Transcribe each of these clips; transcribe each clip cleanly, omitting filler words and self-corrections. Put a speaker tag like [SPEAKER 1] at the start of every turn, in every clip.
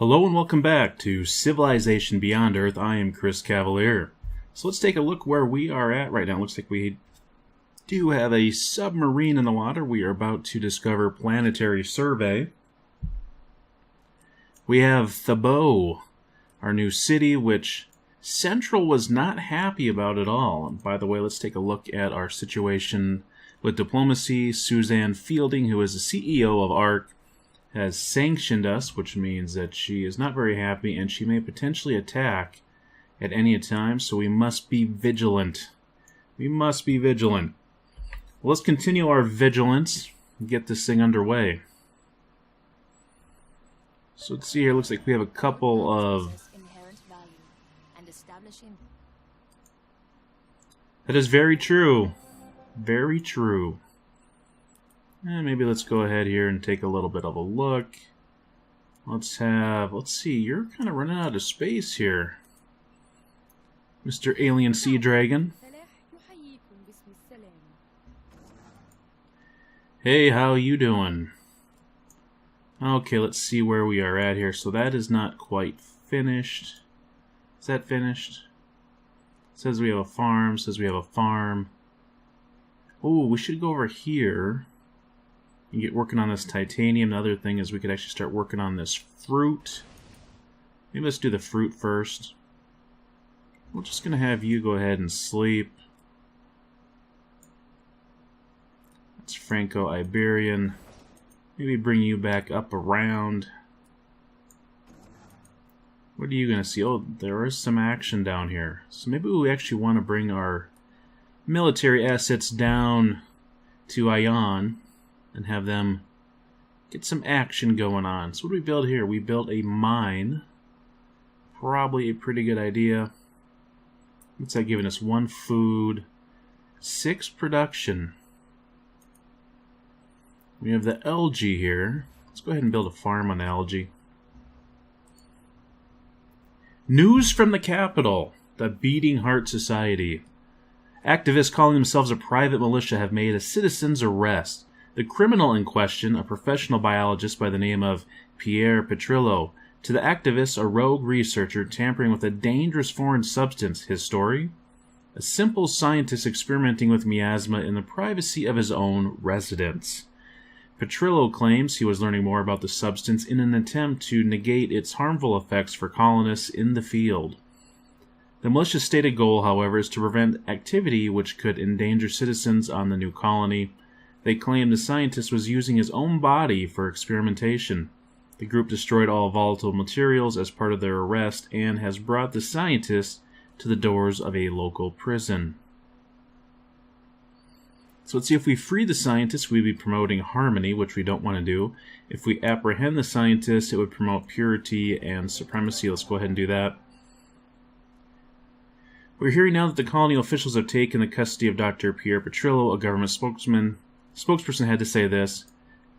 [SPEAKER 1] Hello and welcome back to Civilization Beyond Earth. I am Chris Cavalier. So let's take a look where we are at right now. It looks like we do have a submarine in the water. We are about to discover planetary survey. We have Thabo, our new city, which Central was not happy about at all. And by the way, let's take a look at our situation with diplomacy. Suzanne Fielding, who is the CEO of ARC, has sanctioned us, which means that she is not very happy and she may potentially attack at any time, so we must be vigilant. We must be vigilant. Well, let's continue our vigilance and get this thing underway. So let's see here, looks like we have a couple of... That is very true. Very true. Maybe let's go ahead here and take a little bit of a look. Let's see, you're kind of running out of space here, Mr. Alien Sea Dragon. Hey, how you doing? Okay, let's see where we are at here. So that is not quite finished. Is that finished? It says we have a farm, Oh, we should go over here and get working on this titanium. The other thing is we could actually start working on this fruit. Maybe let's do the fruit first. We're just going to have you go ahead and sleep. That's Franco-Iberian. Maybe bring you back up around. What are you going to see? Oh, there is some action down here. So maybe we actually want to bring our military assets down to Ion and have them get some action going on. So what do we build here? We built a mine. Probably a pretty good idea. What's that giving us? 1 food, 6 production. We have the algae here. Let's go ahead and build a farm on algae. News from the capital. The Beating Heart Society. Activists calling themselves a private militia have made a citizen's arrest. The criminal in question, a professional biologist by the name of Pierre Petrillo. To the activists, a rogue researcher tampering with a dangerous foreign substance. His story? A simple scientist experimenting with miasma in the privacy of his own residence. Petrillo claims he was learning more about the substance in an attempt to negate its harmful effects for colonists in the field. The militia's stated goal, however, is to prevent activity which could endanger citizens on the new colony. They claim the scientist was using his own body for experimentation. The group destroyed all volatile materials as part of their arrest and has brought the scientist to the doors of a local prison. So let's see, if we free the scientist, we'd be promoting harmony, which we don't want to do. If we apprehend the scientist, it would promote purity and supremacy. Let's go ahead and do that. We're hearing now that the colonial officials have taken the custody of Dr. Pierre Petrillo, a government spokesperson had to say this.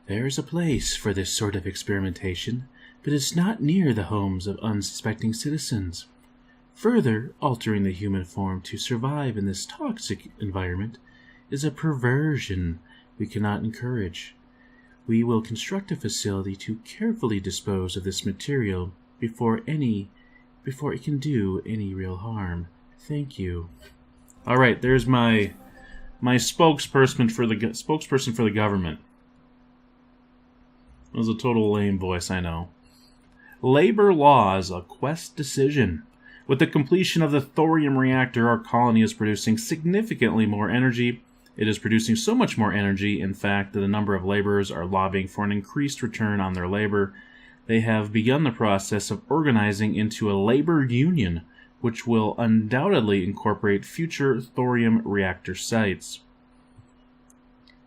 [SPEAKER 1] There is a place for this sort of experimentation, but it's not near the homes of unsuspecting citizens. Further, altering the human form to survive in this toxic environment is a perversion we cannot encourage. We will construct a facility to carefully dispose of this material before it can do any real harm. Thank you. All right, there's my spokesperson for the government. It was a total lame voice, I know. Labor laws, a quest decision. With the completion of the thorium reactor, our colony is producing significantly more energy. It is producing so much more energy, in fact, that a number of laborers are lobbying for an increased return on their labor. They have begun the process of organizing into a labor union, which will undoubtedly incorporate future thorium reactor sites.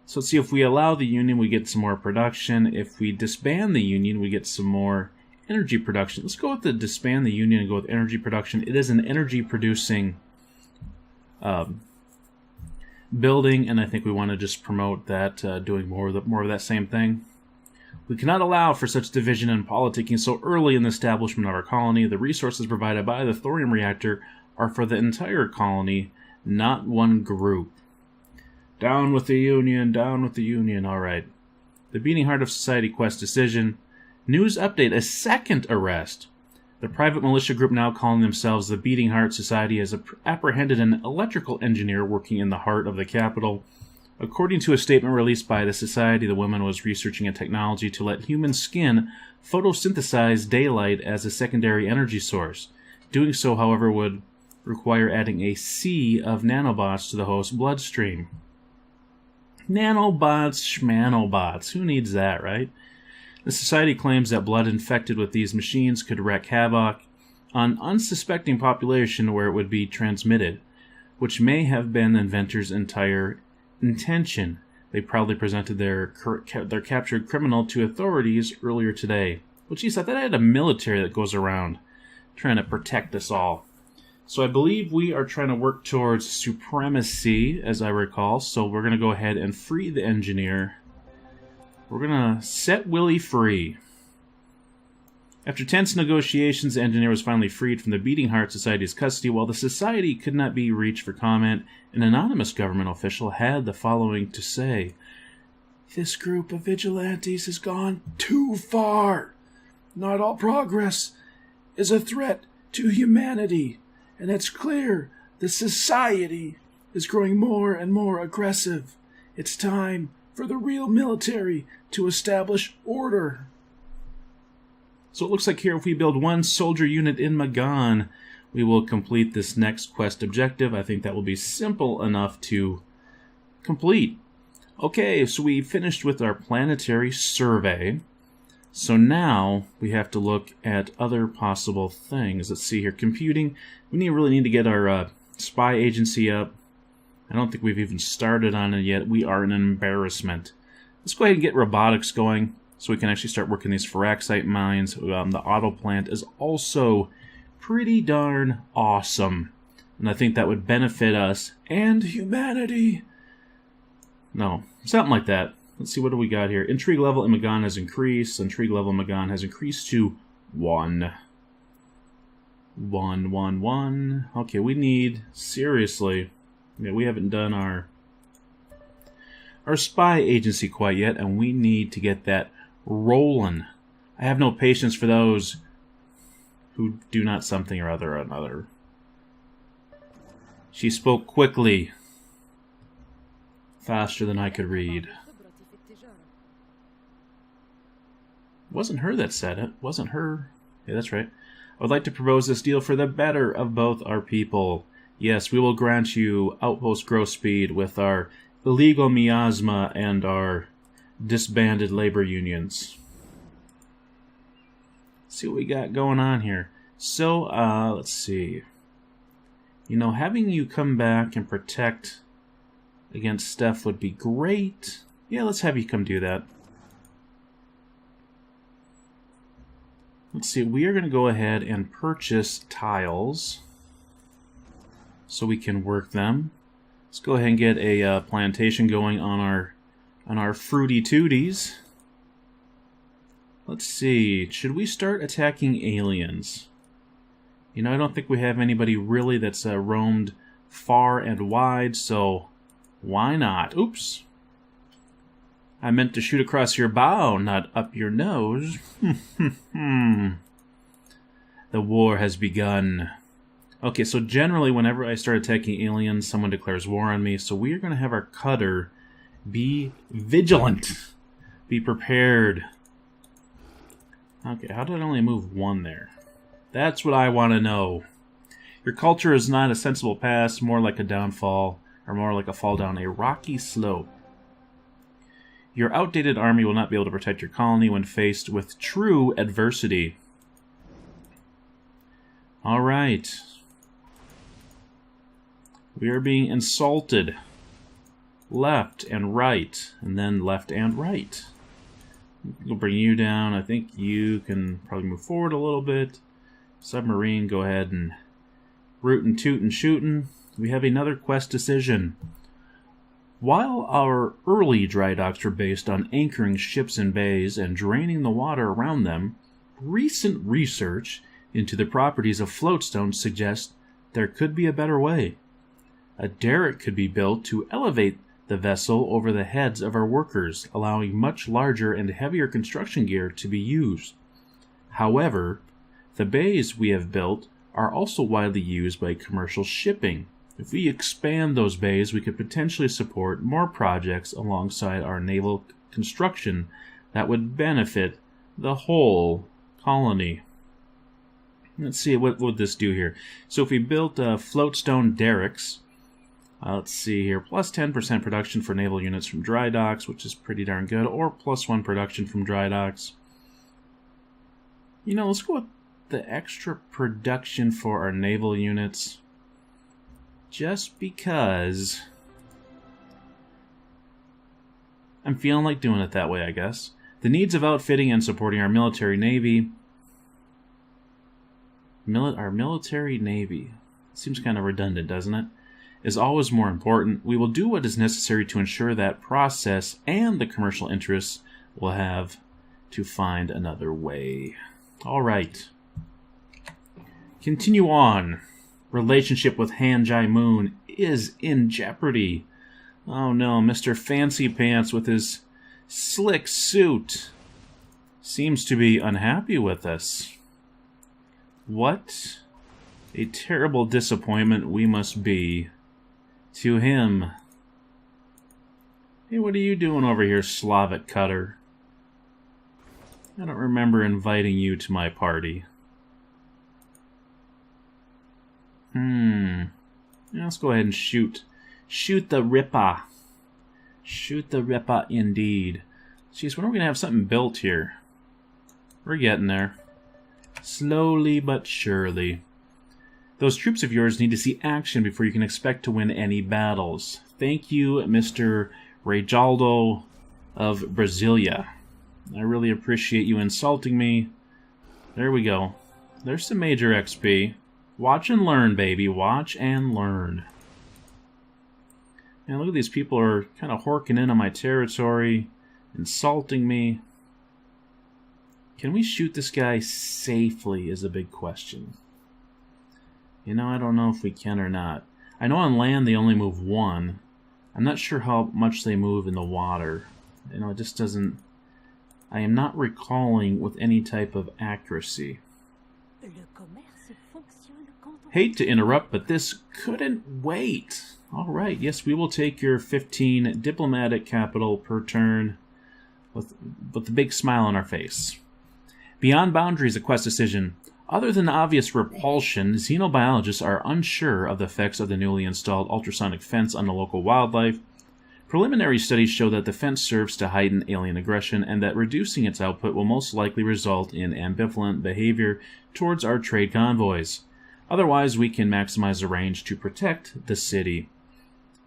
[SPEAKER 1] So let's see, if we allow the union, we get some more production. If we disband the union, we get some more energy production. Let's go with the disband the union and go with energy production. It is an energy producing building, and I think we want to just promote that, doing more of that same thing. We cannot allow for such division and politicking so early in the establishment of our colony. The resources provided by the thorium reactor are for the entire colony, not one group. Down with the Union, down with the Union. All right. The Beating Heart of Society quest decision. News update, a second arrest. The private militia group now calling themselves the Beating Heart Society has apprehended an electrical engineer working in the heart of the capital. According to a statement released by the society, the woman was researching a technology to let human skin photosynthesize daylight as a secondary energy source. Doing so, however, would require adding a sea of nanobots to the host's bloodstream. Nanobots, schmanobots. Who needs that, right? The society claims that blood infected with these machines could wreak havoc on unsuspecting population where it would be transmitted, which may have been the inventor's entire intention. They proudly presented their captured criminal to authorities earlier today. Well, geez, I thought I had a military that goes around trying to protect us all. So I believe we are trying to work towards supremacy, as I recall. So we're going to go ahead and free the engineer. We're going to set Willie free. After tense negotiations, the engineer was finally freed from the Beating Heart Society's custody. While the society could not be reached for comment, an anonymous government official had the following to say. This group of vigilantes has gone too far. Not all progress is a threat to humanity, and it's clear the society is growing more and more aggressive. It's time for the real military to establish order. So it looks like here if we build one soldier unit in Magan, we will complete this next quest objective. I think that will be simple enough to complete. Okay, so we finished with our planetary survey. So now we have to look at other possible things. Let's see here. Computing. We really need to get our spy agency up. I don't think we've even started on it yet. We are an embarrassment. Let's go ahead and get robotics going so we can actually start working these Feraxite mines. The auto plant is also pretty darn awesome. And I think that would benefit us and humanity. No, something like that. Let's see, what do we got here? Intrigue level in Magan has increased. Intrigue level in Magan has increased to 1. 1, 1, 1. Okay, we need, seriously, yeah, we haven't done our spy agency quite yet, and we need to get that rolling. I have no patience for those who do not something or other or another. She spoke quickly, faster than I could read. Wasn't her that said it. Wasn't her. Yeah, that's right. I would like to propose this deal for the better of both our people. Yes, we will grant you outpost growth speed with our illegal miasma and our disbanded labor unions. Let's see what we got going on here. So, let's see. You know, having you come back and protect against Steph would be great. Yeah, let's have you come do that. Let's see, we are going to go ahead and purchase tiles so we can work them. Let's go ahead and get a plantation going on our fruity tooties. Let's see, should we start attacking aliens? You know, I don't think we have anybody really that's roamed far and wide, so why not? Oops. I meant to shoot across your bow, not up your nose. The war has begun. Okay, so generally whenever I start attacking aliens, someone declares war on me, so we are going to have our cutter be vigilant. Be prepared. Okay, how did I only move 1 there? That's what I want to know. Your culture is not a sensible pass, more like a downfall, or more like a fall down a rocky slope. Your outdated army will not be able to protect your colony when faced with true adversity. Alright. We are being insulted. Left and right, and then left and right. We'll bring you down. I think you can probably move forward a little bit. Submarine, go ahead and rootin' tootin' shootin'. We have another quest decision. While our early dry docks were based on anchoring ships in bays and draining the water around them, recent research into the properties of floatstone suggests there could be a better way. A derrick could be built to elevate the vessel over the heads of our workers, allowing much larger and heavier construction gear to be used. However, the bays we have built are also widely used by commercial shipping. If we expand those bays, we could potentially support more projects alongside our naval construction that would benefit the whole colony. Let's see, what would this do here? So if we built floatstone derricks, let's see here, plus 10% production for naval units from dry docks, which is pretty darn good, or plus 1 production from dry docks. You know, let's go with the extra production for our naval units, just because I'm feeling like doing it that way, I guess. The needs of outfitting and supporting our military navy. Our military navy. Seems kind of redundant, doesn't it? Is always more important. We will do what is necessary to ensure that process and the commercial interests will have to find another way. All right. Continue on. Relationship with Han Jai-moon is in jeopardy. Oh no, Mr. Fancy Pants with his slick suit seems to be unhappy with us. What a terrible disappointment we must be to him. Hey, what are you doing over here, Slavic Cutter? I don't remember inviting you to my party. Yeah, let's go ahead and shoot. Shoot the Ripper. Shoot the Ripper indeed. Jeez, when are we going to have something built here? We're getting there. Slowly but surely. Those troops of yours need to see action before you can expect to win any battles. Thank you, Mr. Rejaldo of Brasilia. I really appreciate you insulting me. There we go. There's some major XP. Watch and learn, baby. Watch and learn. Man, look at these people are kind of horking in on my territory, insulting me. Can we shoot this guy safely is a big question. You know, I don't know if we can or not. I know on land they only move 1. I'm not sure how much they move in the water. You know, it just doesn't... I am not recalling with any type of accuracy. Hate to interrupt, but this couldn't wait. Alright, yes, we will take your 15 diplomatic capital per turn with a big smile on our face. Beyond Boundaries, a quest decision. Other than obvious repulsion, xenobiologists are unsure of the effects of the newly installed ultrasonic fence on the local wildlife. Preliminary studies show that the fence serves to heighten alien aggression and that reducing its output will most likely result in ambivalent behavior towards our trade convoys. Otherwise, we can maximize the range to protect the city.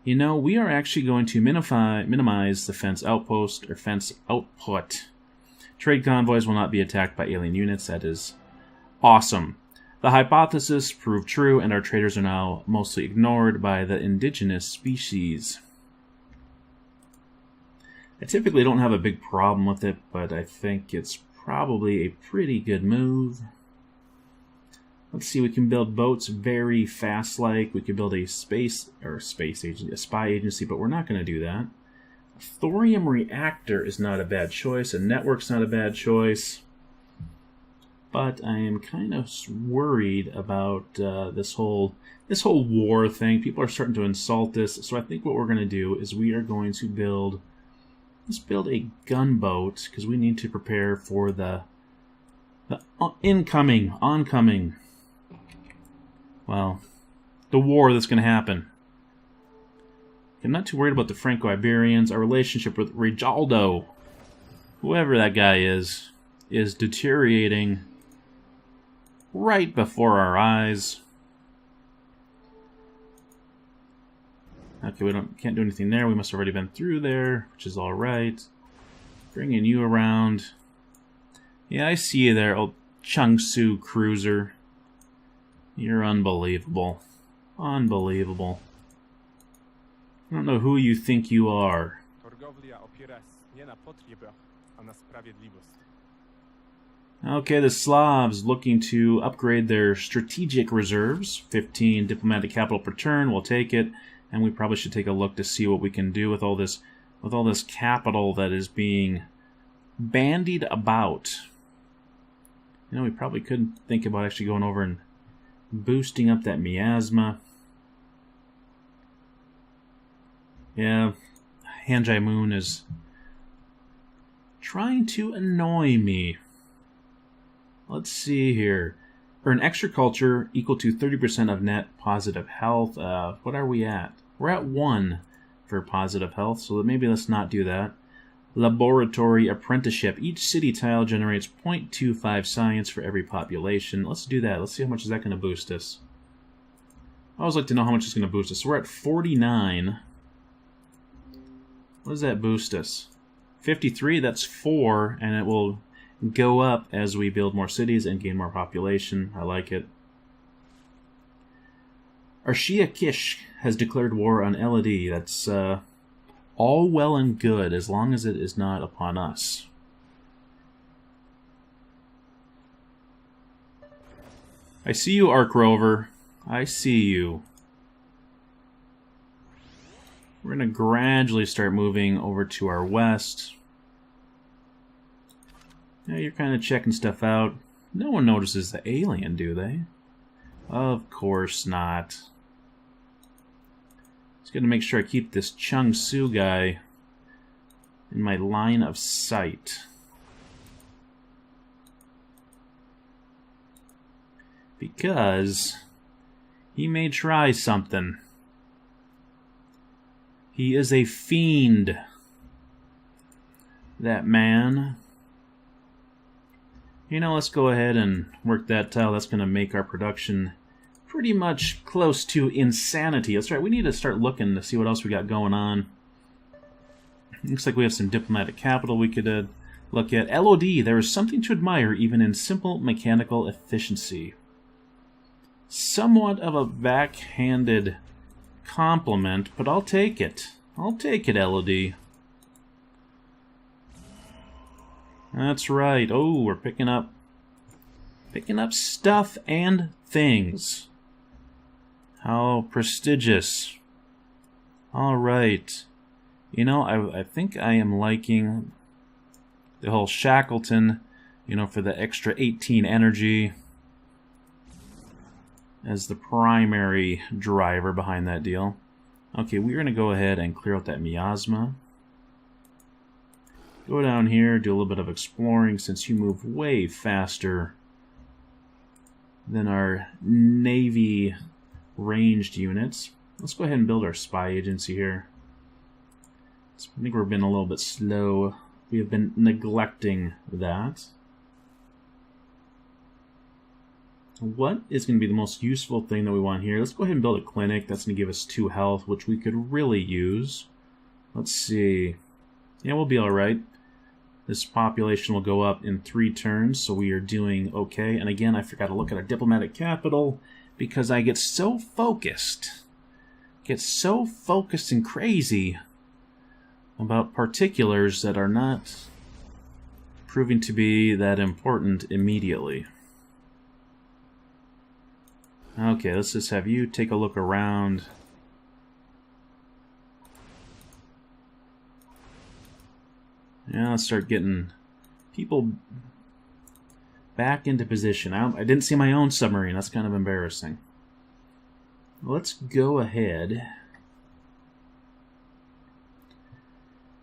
[SPEAKER 1] You know, we are actually going to minimize the fence outpost or fence output. Trade convoys will not be attacked by alien units. That is awesome. The hypothesis proved true, and our traders are now mostly ignored by the indigenous species. I typically don't have a big problem with it, but I think it's probably a pretty good move. Let's see, we can build boats very fast-like. We could build a spy agency, but we're not going to do that. A thorium reactor is not a bad choice. A network's not a bad choice. But I am kind of worried about this whole war thing. People are starting to insult this. So I think what we're going to do is we are going to build... Let's build a gunboat, because we need to prepare for the oncoming, well, the war that's going to happen. I'm not too worried about the Franco-Iberians. Our relationship with Rejaldo, whoever that guy is deteriorating right before our eyes. Okay, we can't do anything there. We must have already been through there, which is all right. Bringing you around. Yeah, I see you there, old Changsu cruiser. You're unbelievable. Unbelievable. I don't know who you think you are. Okay, the Slavs looking to upgrade their strategic reserves. 15 diplomatic capital per turn, we'll take it. And we probably should take a look to see what we can do with all this capital that is being bandied about. You know, we probably could think about actually going over and boosting up that miasma. Yeah, Hanjai Moon is trying to annoy me. Let's see here. Earn extra culture equal to 30% of net positive health. What are we at? We're at 1 for positive health, so maybe let's not do that. Laboratory apprenticeship. Each city tile generates 0.25 science for every population. Let's do that. Let's see how much is that going to boost us. I always like to know how much it's going to boost us. So we're at 49. What does that boost us? 53, that's 4, and it will go up as we build more cities and gain more population. I like it. Arshia Kish has declared war on Elodie. That's all well and good as long as it is not upon us. I see you, Ark Rover. I see you. We're going to gradually start moving over to our west. Yeah, you're kind of checking stuff out. No one notices the alien, do they? Of course not. Just got to make sure I keep this Chung Su guy in my line of sight. Because he may try something. He is a fiend. That man. You know, let's go ahead and work that tile. That's going to make our production pretty much close to insanity. That's right, we need to start looking to see what else we got going on. Looks like we have some diplomatic capital we could look at. LOD, there is something to admire even in simple mechanical efficiency. Somewhat of a backhanded compliment, but I'll take it. I'll take it, LOD. That's right. Oh, we're picking up stuff and things. How prestigious. All right. You know, I think I am liking the whole Shackleton, you know, for the extra 18 energy as the primary driver behind that deal. Okay, we're going to go ahead and clear out that miasma. Go down here, do a little bit of exploring since you move way faster than our Navy ranged units. Let's go ahead and build our spy agency here. I think we've been a little bit slow. We have been neglecting that. What is going to be the most useful thing that we want here? Let's go ahead and build a clinic. That's going to give us 2 health, which we could really use. Let's see. Yeah, we'll be alright. This population will go up in 3 turns, so we are doing okay. And again, I forgot to look at our diplomatic capital because I get so focused. And crazy about particulars that are not proving to be that important immediately. Okay, let's just have you take a look around. Yeah, let's start getting people back into position. I didn't see my own submarine. That's kind of embarrassing. Let's go ahead.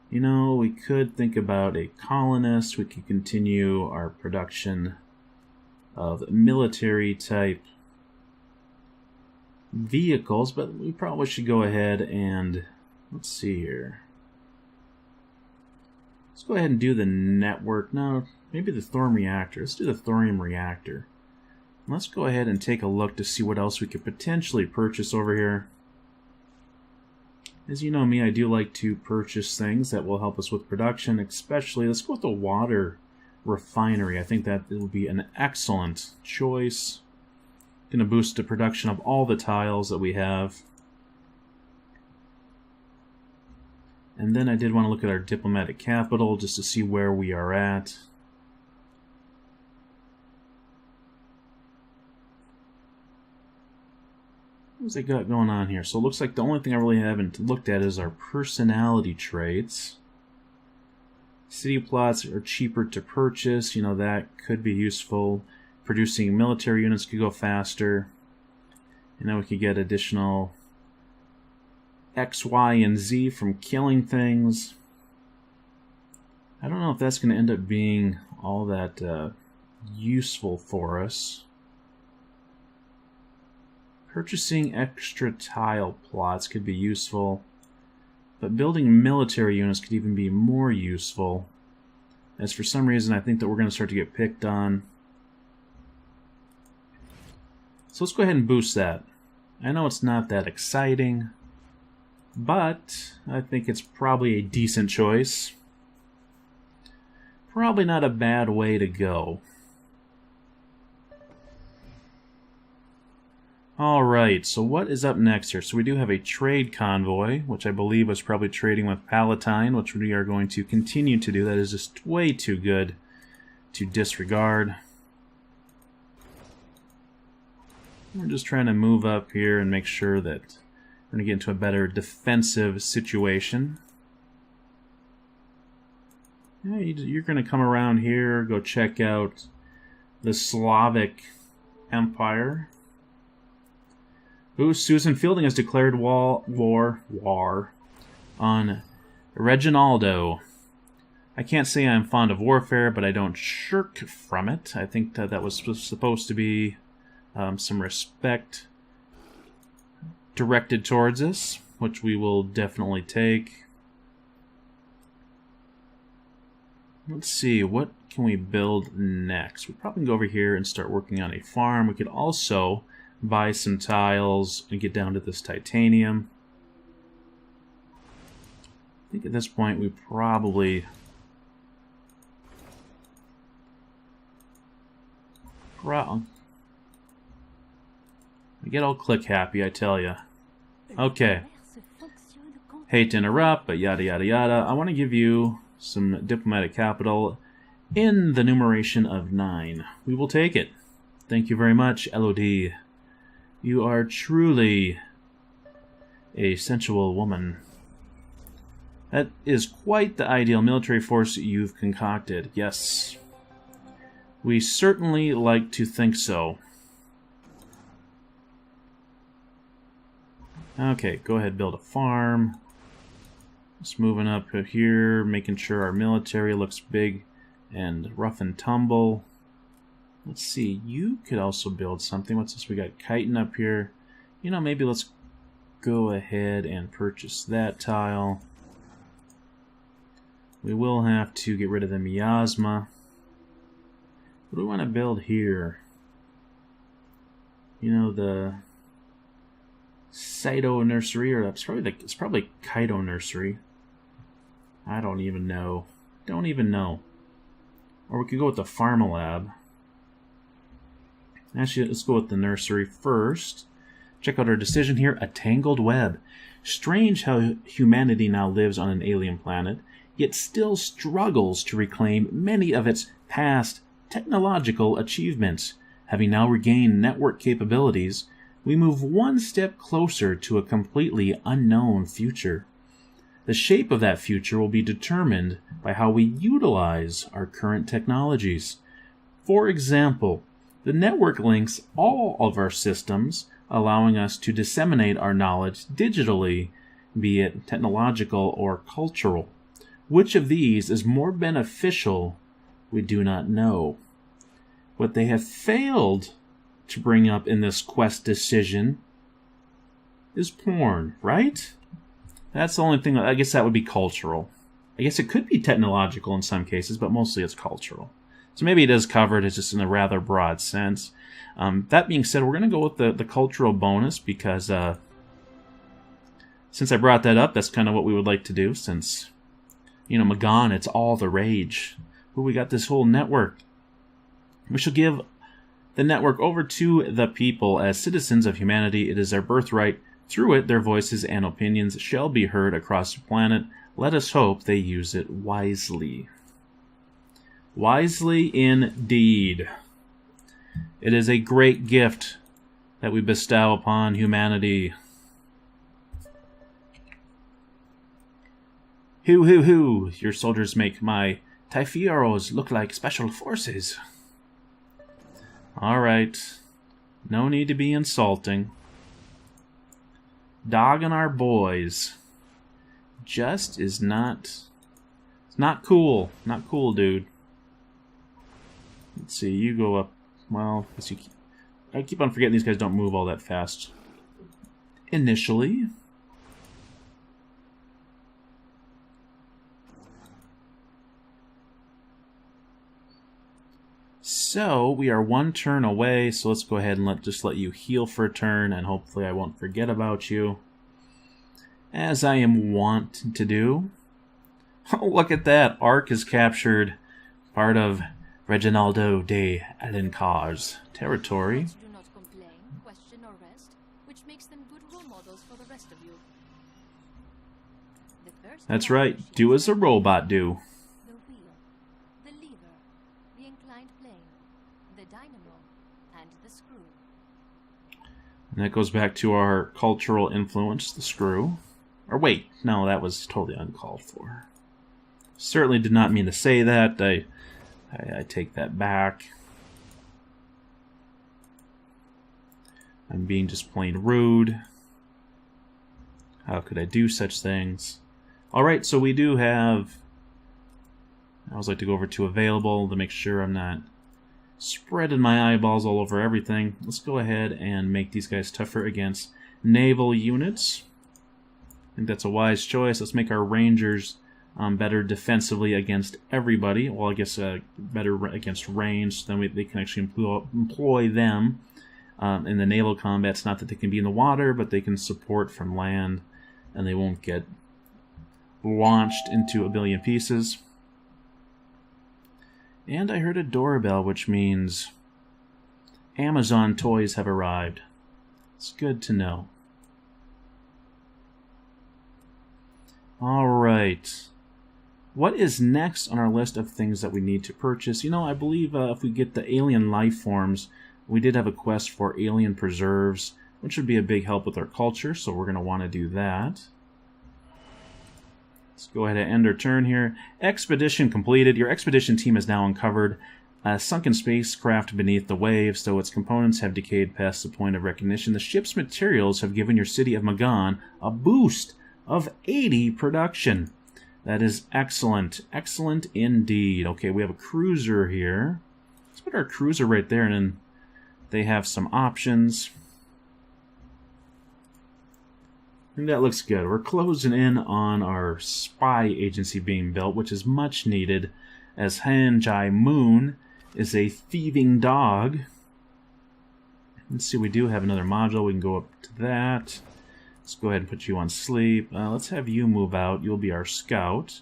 [SPEAKER 1] You know, we could think about a colonist. We could continue our production of military-type vehicles, but we probably should go ahead and... Let's see here. Let's go ahead and do the network. No, maybe the thorium reactor. Let's do the thorium reactor. Let's go ahead and take a look to see what else we could potentially purchase over here. As you know me, I do like to purchase things that will help us with production, especially, let's go with the water refinery. I think that it will be an excellent choice. Going to boost the production of all the tiles that we have. And then I did want to look at our diplomatic capital just to see where we are at. What's they got going on here? So it looks like the only thing I really haven't looked at is our personality traits. City plots are cheaper to purchase. You know, that could be useful. Producing military units could go faster. And then we could get additional X, Y, and Z from killing things. I don't know if that's going to end up being all that useful for us. Purchasing extra tile plots could be useful, but building military units could even be more useful, as for some reason I think that we're going to start to get picked on. So let's go ahead and boost that. I know it's not that exciting, but I think it's probably a decent choice. Probably not a bad way to go. Alright, so what is up next here? So we do have a trade convoy, which I believe was probably trading with Palatine, which we are going to continue to do. That is just way too good to disregard. We're just trying to move up here and make sure that we're going to get into a better defensive situation. Yeah, you're going to come around here, go check out the Slavic Empire. Ooh, Susan Fielding has declared war on Reginaldo. I can't say I'm fond of warfare, but I don't shirk from it. I think that was supposed to be some respect directed towards us, which we will definitely take. Let's see, what can we build next? We probably can go over here and start working on a farm. We could also buy some tiles and get down to this titanium. I think at this point we probably I get all click happy, I tell ya. Okay. Hate to interrupt, but yada yada yada. I want to give you some diplomatic capital in the numeration of 9. We will take it. Thank you very much, LOD. You are truly a sensual woman. That is quite the ideal military force you've concocted. Yes. We certainly like to think so. Okay, go ahead, build a farm. Just moving up here, making sure our military looks big and rough and tumble. Let's see, you could also build something. What's this? We got chitin up here. You know, maybe let's go ahead and purchase that tile. We will have to get rid of the miasma. What do we want to build here? You know, the Cyto Nursery, or it's probably Kito Nursery. I don't even know. Don't even know. Or we could go with the Pharmalab. Actually, let's go with the nursery first. Check out our decision here. A tangled web. Strange how humanity now lives on an alien planet, yet still struggles to reclaim many of its past technological achievements. Having now regained network capabilities, we move one step closer to a completely unknown future. The shape of that future will be determined by how we utilize our current technologies. For example, the network links all of our systems, allowing us to disseminate our knowledge digitally, be it technological or cultural. Which of these is more beneficial, we do not know. What they have failed to bring up in this quest decision is porn, right? That's the only thing. I guess that would be cultural. I guess it could be technological in some cases, but mostly it's cultural. So maybe it is covered, it's just in a rather broad sense. That being said, we're going to go with the cultural bonus because since I brought that up, that's kind of what we would like to do since, you know, Magan, it's all the rage. But we got this whole network. We shall give the network over to the people as citizens of humanity. It is their birthright. Through it, their voices and opinions shall be heard across the planet. Let us hope they use it wisely. Wisely indeed. It is a great gift that we bestow upon humanity. Hoo hoo hoo! Your soldiers make my Typheros look like special forces. Alright. No need to be insulting. Dogging our boys. Just is not... It's not cool. Not cool, dude. Let's see, you go up... Well, I keep on forgetting these guys don't move all that fast. Initially. So, we are one turn away, so let's go ahead and just let you heal for a turn, and hopefully I won't forget about you. As I am wont to do. Oh, look at that! Ark is captured. Part of Reginaldo de Alencar's territory.
[SPEAKER 2] Do not complain, question, or rest, which makes them good role models for the rest of you. The first
[SPEAKER 1] That's right. Do as a robot do.
[SPEAKER 2] the wheel, the lever, the inclined plane, the dynamo, and the screw.
[SPEAKER 1] And that goes back to our cultural influence, the screw. Or wait, no, that was totally uncalled for. Certainly did not mean to say that. I take that back. I'm being just plain rude. How could I do such things? Alright, so we do have... I always like to go over to available to make sure I'm not spreading my eyeballs all over everything. Let's go ahead and make these guys tougher against naval units. I think that's a wise choice. Let's make our Rangers better defensively against everybody. Well, I guess better against range. Then they can actually employ them in the naval combat. It's not that they can be in the water, but they can support from land, and they won't get launched into a billion pieces. And I heard a doorbell, which means Amazon toys have arrived. It's good to know. Alright. What is next on our list of things that we need to purchase? You know, I believe if we get the alien life forms, we did have a quest for alien preserves, which would be a big help with our culture, so we're going to want to do that. Let's go ahead and end our turn here. Expedition completed. Your expedition team has now uncovered a sunken spacecraft beneath the waves, though its components have decayed past the point of recognition. The ship's materials have given your city of Magan a boost of 80 production. That is excellent. Excellent indeed. Okay, we have a cruiser here. Let's put our cruiser right there, and then they have some options. I think that looks good. We're closing in on our spy agency being built, which is much needed, as Hanjai Moon is a thieving dog. Let's see, we do have another module. We can go up to that. Let's go ahead and put you on sleep. Let's have you move out. You'll be our scout.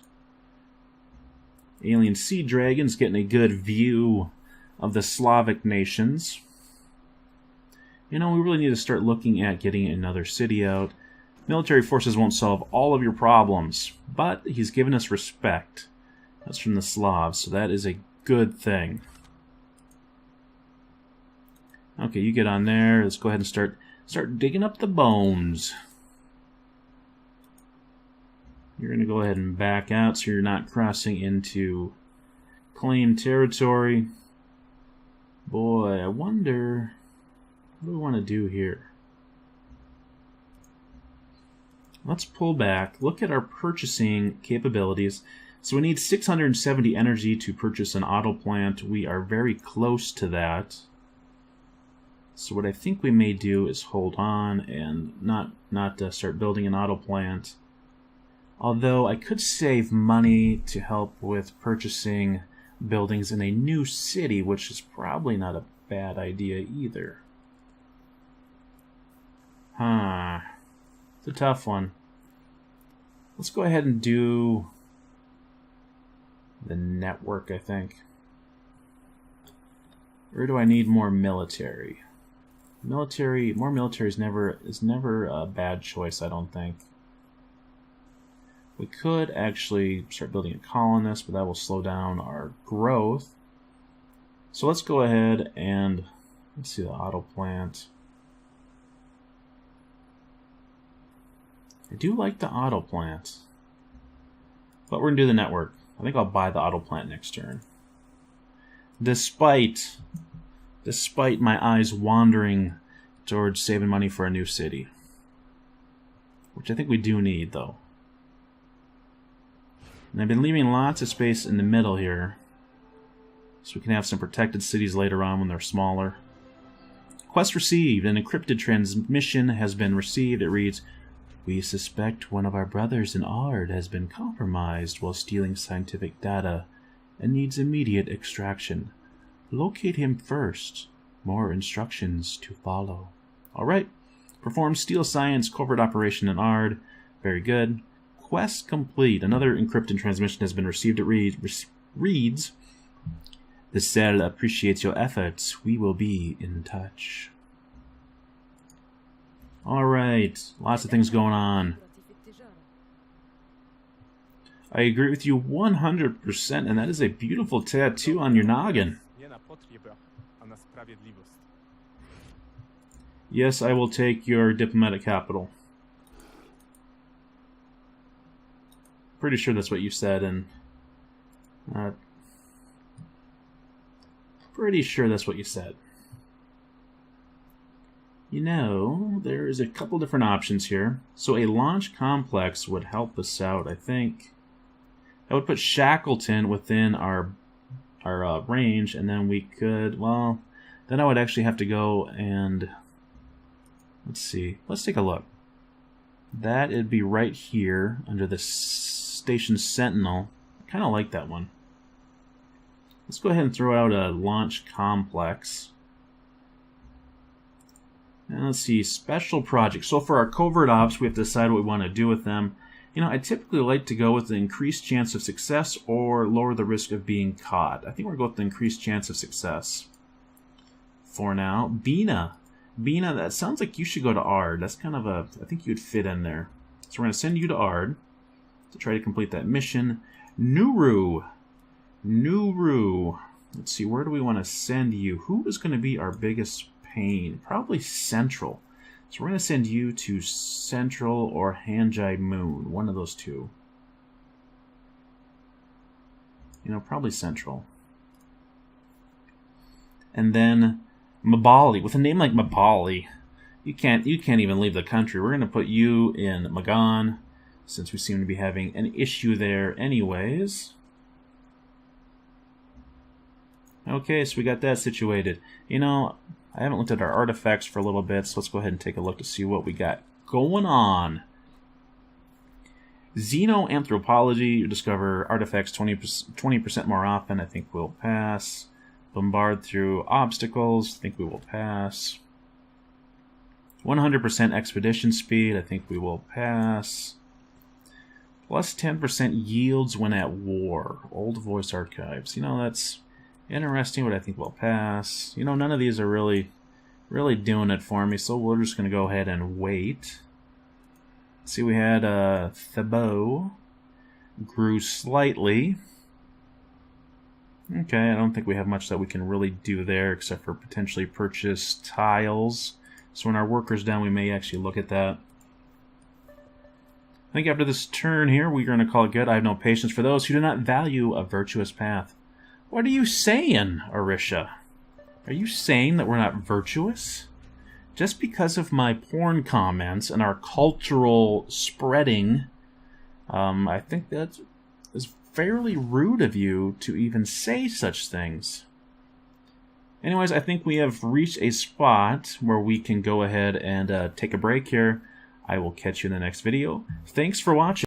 [SPEAKER 1] Alien Sea Dragon's getting a good view of the Slavic nations. You know, we really need to start looking at getting another city out. Military forces won't solve all of your problems, but he's given us respect. That's from the Slavs, so that is a good thing. Okay, you get on there. Let's go ahead and start digging up the bones. You're going to go ahead and back out so you're not crossing into claimed territory. Boy, I wonder what do we want to do here? Let's pull back, look at our purchasing capabilities. So we need 670 energy to purchase an auto plant. We are very close to that. So what I think we may do is hold on and not start building an auto plant. Although I could save money to help with purchasing buildings in a new city, which is probably not a bad idea either. It's a tough one. Let's go ahead and do the network, I think. Or do I need more military? More military is never a bad choice, I don't think. We could actually start building a colonist, but that will slow down our growth. So let's go ahead and let's see the auto plant. I do like the auto plant. But we're going to do the network. I think I'll buy the auto plant next turn. Despite my eyes wandering towards saving money for a new city. Which I think we do need, though. And I've been leaving lots of space in the middle here, so we can have some protected cities later on when they're smaller. Quest received. An encrypted transmission has been received. It reads, "We suspect one of our brothers in Ard has been compromised while stealing scientific data and needs immediate extraction. Locate him first. More instructions to follow." Alright. Perform steal science covert operation in Ard. Very good. Quest complete. Another encrypted transmission has been received. It reads, "The cell appreciates your efforts. We will be in touch." Alright. Lots of things going on. I agree with you 100%, and that is a beautiful tattoo on your noggin. Yes, I will take your diplomatic capital. Pretty sure that's what you said, and pretty sure that's what you said. You know, there's a couple different options here. So a launch complex would help us out, I think. I would put Shackleton within our range, and then we could, well, then I would actually have to go and, let's see, let's take a look. That'd be right here under the Station Sentinel. I kind of like that one. Let's go ahead and throw out a launch complex. And let's see, special projects. So for our covert ops, we have to decide what we want to do with them. You know, I typically like to go with the increased chance of success or lower the risk of being caught. I think we're going to go with the increased chance of success. For now, Bina. Bina, that sounds like you should go to Ard. That's kind of a, I think you'd fit in there. So we're going to send you to Ard to try to complete that mission. Nuru. Let's see, where do we want to send you? Who is going to be our biggest pain? Probably Central. So we're going to send you to Central or Hanjai Moon. One of those two. You know, probably Central. And then Mabali. With a name like Mabali, you can't even leave the country. We're going to put you in Magan, since we seem to be having an issue there anyways. Okay, so we got that situated. You know, I haven't looked at our artifacts for a little bit, so let's go ahead and take a look to see what we got going on. Xenoanthropology, you discover artifacts 20% more often. I think we'll pass. Bombard through obstacles. I think we will pass. 100% expedition speed. I think we will pass. Plus 10% yields when at war. Old voice archives. You know, that's interesting, but I think we'll pass. You know, none of these are really doing it for me, so we're just going to go ahead and wait. See, we had Thabo grew slightly. Okay, I don't think we have much that we can really do there except for potentially purchase tiles. So when our worker's down, we may actually look at that. I think after this turn here, we're going to call it good. I have no patience for those who do not value a virtuous path. What are you saying, Arisha? Are you saying that we're not virtuous? Just because of my porn comments and our cultural spreading, I think that is fairly rude of you to even say such things. Anyways, I think we have reached a spot where we can go ahead and take a break here. I will catch you in the next video. Thanks for watching.